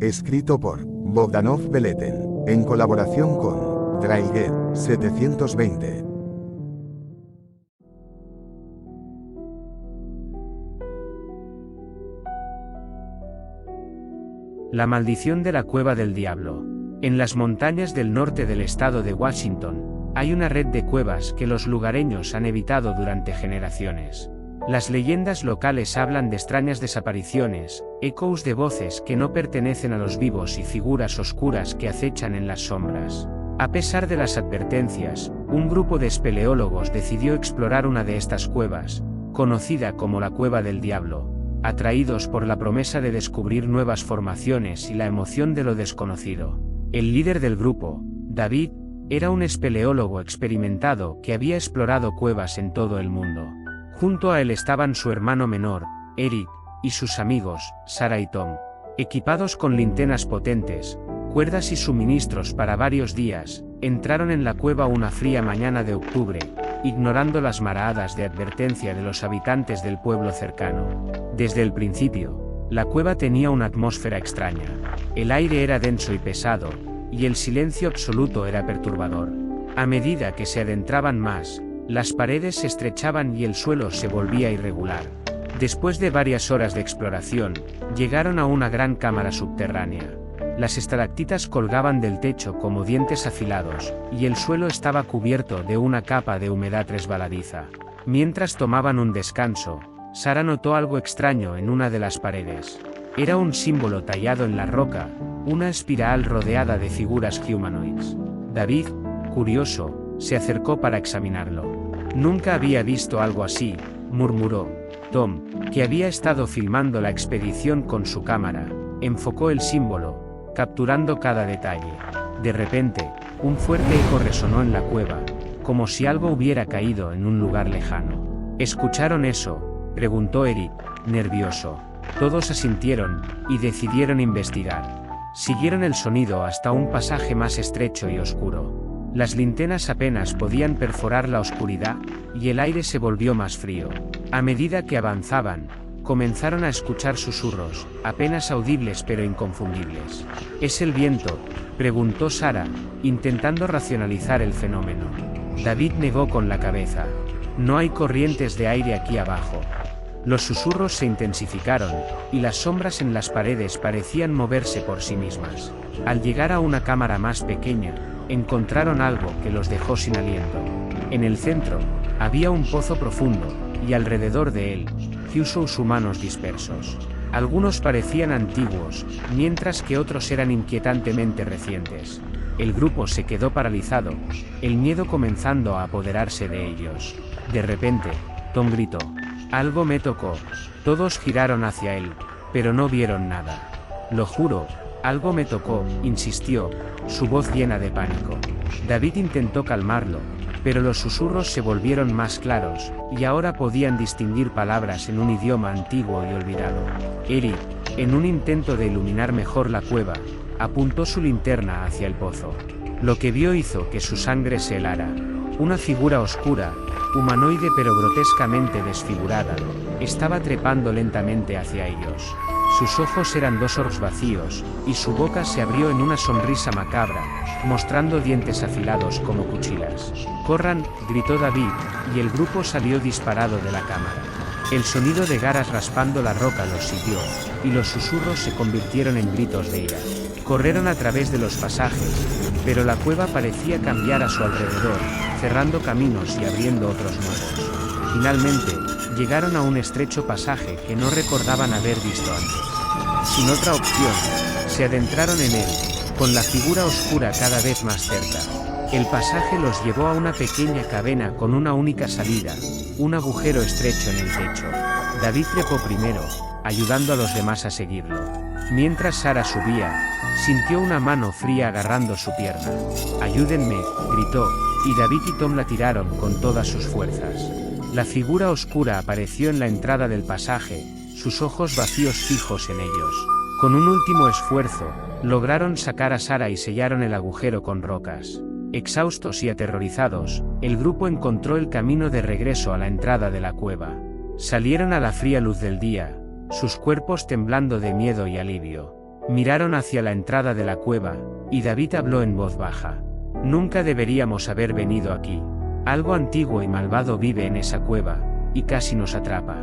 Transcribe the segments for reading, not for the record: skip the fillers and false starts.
Escrito por Bogdanov Beletin, en colaboración con Draiger 720. La maldición de la Cueva del Diablo. En las montañas del norte del estado de Washington, hay una red de cuevas que los lugareños han evitado durante generaciones. Las leyendas locales hablan de extrañas desapariciones, ecos de voces que no pertenecen a los vivos y figuras oscuras que acechan en las sombras. A pesar de las advertencias, un grupo de espeleólogos decidió explorar una de estas cuevas, conocida como la Cueva del Diablo, atraídos por la promesa de descubrir nuevas formaciones y la emoción de lo desconocido. El líder del grupo, David, era un espeleólogo experimentado que había explorado cuevas en todo el mundo. Junto a él estaban su hermano menor, Eric, y sus amigos, Sarah y Tom. Equipados con linternas potentes, cuerdas y suministros para varios días, entraron en la cueva una fría mañana de octubre, ignorando las maraadas de advertencia de los habitantes del pueblo cercano. Desde el principio, la cueva tenía una atmósfera extraña. El aire era denso y pesado, y el silencio absoluto era perturbador. A medida que se adentraban más, las paredes se estrechaban y el suelo se volvía irregular. Después de varias horas de exploración, llegaron a una gran cámara subterránea. Las estalactitas colgaban del techo como dientes afilados, y el suelo estaba cubierto de una capa de humedad resbaladiza. Mientras tomaban un descanso, Sarah notó algo extraño en una de las paredes. Era un símbolo tallado en la roca, una espiral rodeada de figuras humanoides. David, curioso, se acercó para examinarlo. Nunca había visto algo así, murmuró. Tom, que había estado filmando la expedición con su cámara, enfocó el símbolo, capturando cada detalle. De repente, un fuerte eco resonó en la cueva, como si algo hubiera caído en un lugar lejano. ¿Escucharon eso?, preguntó Eric, nervioso. Todos asintieron, y decidieron investigar. Siguieron el sonido hasta un pasaje más estrecho y oscuro. Las linternas apenas podían perforar la oscuridad, y el aire se volvió más frío. A medida que avanzaban, comenzaron a escuchar susurros, apenas audibles pero inconfundibles. ¿Es el viento?, preguntó Sarah, intentando racionalizar el fenómeno. David negó con la cabeza. No hay corrientes de aire aquí abajo. Los susurros se intensificaron, y las sombras en las paredes parecían moverse por sí mismas. Al llegar a una cámara más pequeña, encontraron algo que los dejó sin aliento. En el centro, había un pozo profundo, y alrededor de él, huesos humanos dispersos. Algunos parecían antiguos, mientras que otros eran inquietantemente recientes. El grupo se quedó paralizado, el miedo comenzando a apoderarse de ellos. De repente, Tom gritó: «Algo me tocó». Todos giraron hacia él, pero no vieron nada. «Lo juro, algo me tocó», insistió, su voz llena de pánico. David intentó calmarlo, pero los susurros se volvieron más claros, y ahora podían distinguir palabras en un idioma antiguo y olvidado. Eric, en un intento de iluminar mejor la cueva, apuntó su linterna hacia el pozo. Lo que vio hizo que su sangre se helara. Una figura oscura, humanoide pero grotescamente desfigurada, estaba trepando lentamente hacia ellos. Sus ojos eran dos orbes vacíos, y su boca se abrió en una sonrisa macabra, mostrando dientes afilados como cuchillas. «¡Corran!», gritó David, y el grupo salió disparado de la cámara. El sonido de garras raspando la roca los siguió, y los susurros se convirtieron en gritos de ira. Corrieron a través de los pasajes, pero la cueva parecía cambiar a su alrededor, cerrando caminos y abriendo otros nuevos. Finalmente, llegaron a un estrecho pasaje que no recordaban haber visto antes. Sin otra opción, se adentraron en él, con la figura oscura cada vez más cerca. El pasaje los llevó a una pequeña caverna con una única salida, un agujero estrecho en el techo. David trepó primero, ayudando a los demás a seguirlo. Mientras Sarah subía, sintió una mano fría agarrando su pierna. «¡Ayúdenme!», gritó, y David y Tom la tiraron con todas sus fuerzas. La figura oscura apareció en la entrada del pasaje, sus ojos vacíos fijos en ellos. Con un último esfuerzo, lograron sacar a Sarah y sellaron el agujero con rocas. Exhaustos y aterrorizados, el grupo encontró el camino de regreso a la entrada de la cueva. Salieron a la fría luz del día, sus cuerpos temblando de miedo y alivio. Miraron hacia la entrada de la cueva, y David habló en voz baja. Nunca deberíamos haber venido aquí. Algo antiguo y malvado vive en esa cueva, y casi nos atrapa.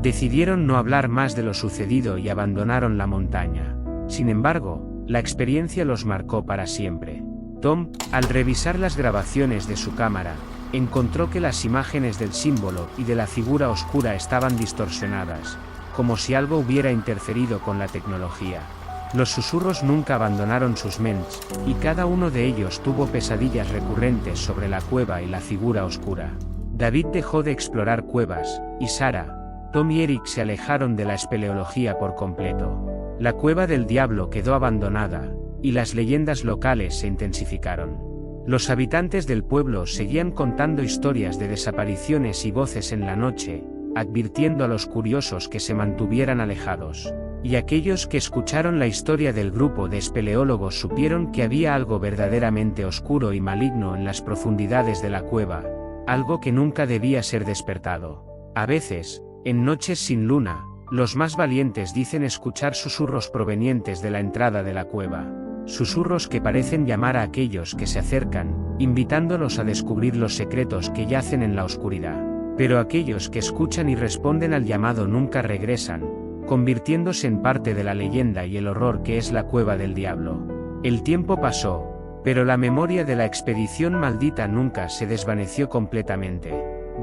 Decidieron no hablar más de lo sucedido y abandonaron la montaña. Sin embargo, la experiencia los marcó para siempre. Tom, al revisar las grabaciones de su cámara, encontró que las imágenes del símbolo y de la figura oscura estaban distorsionadas, como si algo hubiera interferido con la tecnología. Los susurros nunca abandonaron sus mentes, y cada uno de ellos tuvo pesadillas recurrentes sobre la cueva y la figura oscura. David dejó de explorar cuevas, y Sarah, Tom y Eric se alejaron de la espeleología por completo. La cueva del diablo quedó abandonada, y las leyendas locales se intensificaron. Los habitantes del pueblo seguían contando historias de desapariciones y voces en la noche, advirtiendo a los curiosos que se mantuvieran alejados. Y aquellos que escucharon la historia del grupo de espeleólogos supieron que había algo verdaderamente oscuro y maligno en las profundidades de la cueva, algo que nunca debía ser despertado. A veces, en noches sin luna, los más valientes dicen escuchar susurros provenientes de la entrada de la cueva. Susurros que parecen llamar a aquellos que se acercan, invitándolos a descubrir los secretos que yacen en la oscuridad. Pero aquellos que escuchan y responden al llamado nunca regresan, convirtiéndose en parte de la leyenda y el horror que es la cueva del diablo. El tiempo pasó, pero la memoria de la expedición maldita nunca se desvaneció completamente.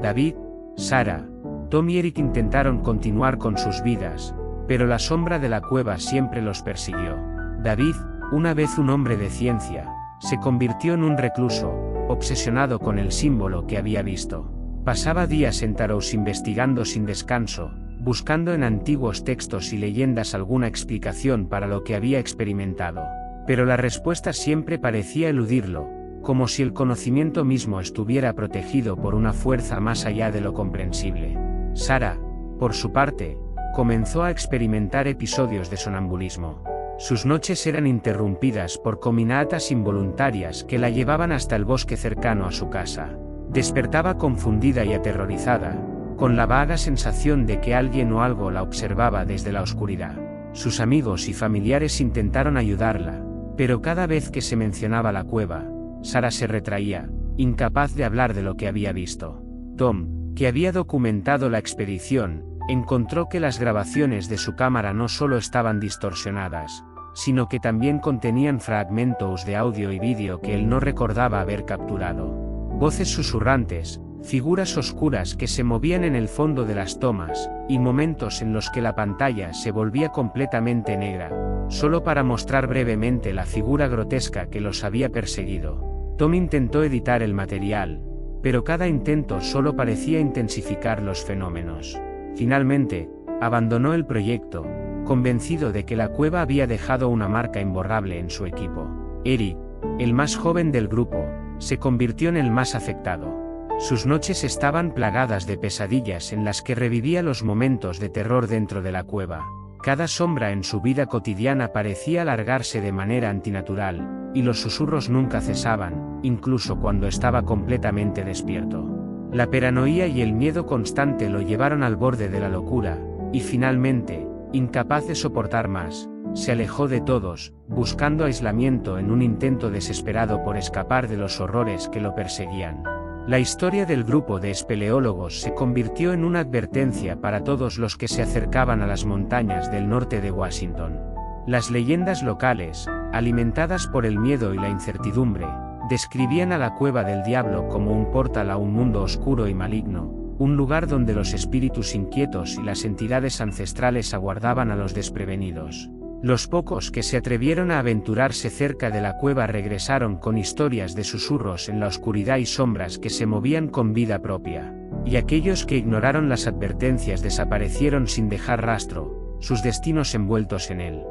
David, Sarah, Tom y Eric intentaron continuar con sus vidas, pero la sombra de la cueva siempre los persiguió. David, una vez un hombre de ciencia, se convirtió en un recluso, obsesionado con el símbolo que había visto. Pasaba días en Taros investigando sin descanso, buscando en antiguos textos y leyendas alguna explicación para lo que había experimentado. Pero la respuesta siempre parecía eludirlo, como si el conocimiento mismo estuviera protegido por una fuerza más allá de lo comprensible. Sarah, por su parte, comenzó a experimentar episodios de sonambulismo. Sus noches eran interrumpidas por caminatas involuntarias que la llevaban hasta el bosque cercano a su casa. Despertaba confundida y aterrorizada, con la vaga sensación de que alguien o algo la observaba desde la oscuridad. Sus amigos y familiares intentaron ayudarla, pero cada vez que se mencionaba la cueva, Sarah se retraía, incapaz de hablar de lo que había visto. Tom, que había documentado la expedición, encontró que las grabaciones de su cámara no solo estaban distorsionadas, sino que también contenían fragmentos de audio y vídeo que él no recordaba haber capturado. Voces susurrantes, figuras oscuras que se movían en el fondo de las tomas, y momentos en los que la pantalla se volvía completamente negra, solo para mostrar brevemente la figura grotesca que los había perseguido. Tom intentó editar el material, pero cada intento solo parecía intensificar los fenómenos. Finalmente, abandonó el proyecto, convencido de que la cueva había dejado una marca imborrable en su equipo. Eric, el más joven del grupo, se convirtió en el más afectado. Sus noches estaban plagadas de pesadillas en las que revivía los momentos de terror dentro de la cueva. Cada sombra en su vida cotidiana parecía alargarse de manera antinatural, y los susurros nunca cesaban, incluso cuando estaba completamente despierto. La paranoia y el miedo constante lo llevaron al borde de la locura, y finalmente, incapaz de soportar más, se alejó de todos, buscando aislamiento en un intento desesperado por escapar de los horrores que lo perseguían. La historia del grupo de espeleólogos se convirtió en una advertencia para todos los que se acercaban a las montañas del norte de Washington. Las leyendas locales, alimentadas por el miedo y la incertidumbre, describían a la cueva del diablo como un portal a un mundo oscuro y maligno, un lugar donde los espíritus inquietos y las entidades ancestrales aguardaban a los desprevenidos. Los pocos que se atrevieron a aventurarse cerca de la cueva regresaron con historias de susurros en la oscuridad y sombras que se movían con vida propia. Y aquellos que ignoraron las advertencias desaparecieron sin dejar rastro, sus destinos envueltos en él.